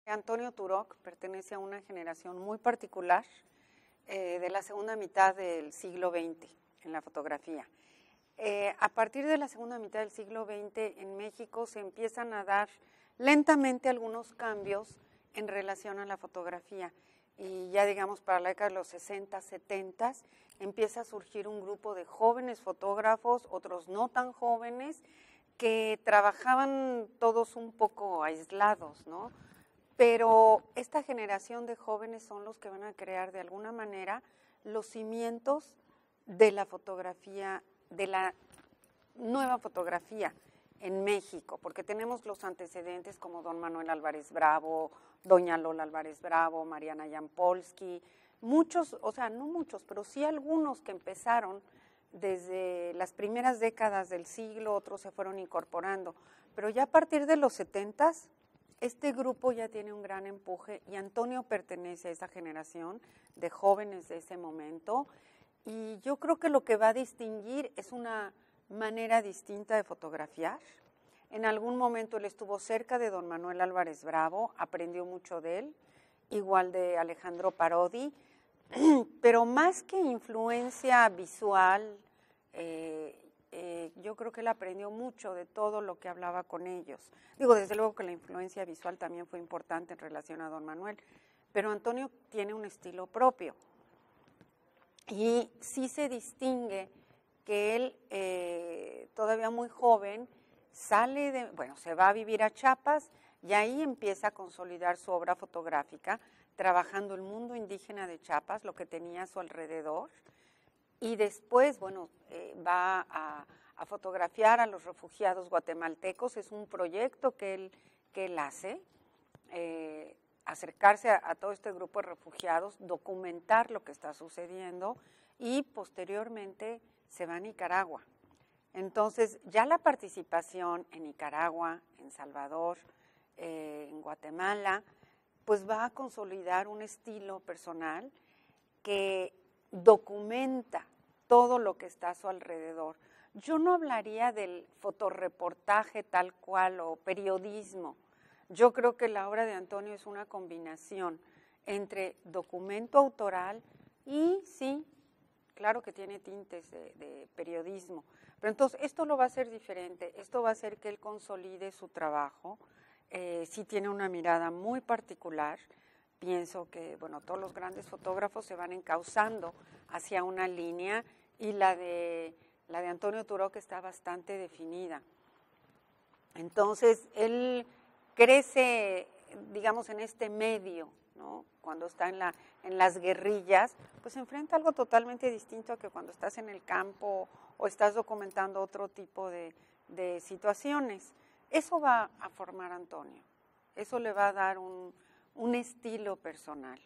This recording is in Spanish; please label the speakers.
Speaker 1: Antonio Turok pertenece a una generación muy particular de la segunda mitad del siglo XX en la fotografía. A partir de la segunda mitad del siglo XX en México se empiezan a dar lentamente algunos cambios en relación a la fotografía. Y ya digamos para la década de los 60, 70 empieza a surgir un grupo de jóvenes fotógrafos, otros no tan jóvenes, que trabajaban todos un poco aislados, ¿no? Pero esta generación de jóvenes son los que van a crear de alguna manera los cimientos de la fotografía, de la nueva fotografía en México, porque tenemos los antecedentes como don Manuel Álvarez Bravo, doña Lola Álvarez Bravo, Mariana Jampolsky, muchos, o sea, no muchos, pero sí algunos que empezaron desde las primeras décadas del siglo, otros se fueron incorporando, pero ya a partir de los 70s, este grupo ya tiene un gran empuje y Antonio pertenece a esa generación de jóvenes de ese momento y yo creo que lo que va a distinguir es una manera distinta de fotografiar. En algún momento él estuvo cerca de don Manuel Álvarez Bravo, aprendió mucho de él, igual de Alejandro Parodi, pero más que influencia visual, yo creo que él aprendió mucho de todo lo que hablaba con ellos. Digo, desde luego que la influencia visual también fue importante en relación a don Manuel, pero Antonio tiene un estilo propio y sí se distingue que él, todavía muy joven, se va a vivir a Chiapas y ahí empieza a consolidar su obra fotográfica, trabajando el mundo indígena de Chiapas, lo que tenía a su alrededor, y después, va a fotografiar a los refugiados guatemaltecos. Es un proyecto que él hace, acercarse a todo este grupo de refugiados, documentar lo que está sucediendo y posteriormente se va a Nicaragua. Entonces, ya la participación en Nicaragua, en Salvador, en Guatemala, pues va a consolidar un estilo personal que documenta todo lo que está a su alrededor. Yo no hablaría del fotoreportaje tal cual o periodismo. Yo creo que la obra de Antonio es una combinación entre documento autoral y, sí, claro que tiene tintes de periodismo, pero entonces esto lo va a hacer diferente, esto va a hacer que él consolide su trabajo, sí tiene una mirada muy particular. Pienso que, todos los grandes fotógrafos se van encauzando hacia una línea y la de Antonio Turok está bastante definida. Entonces, él crece, digamos, en este medio, ¿no? Cuando está en las guerrillas, pues se enfrenta a algo totalmente distinto a que cuando estás en el campo o estás documentando otro tipo de situaciones. Eso va a formar Antonio, eso le va a dar un estilo personal.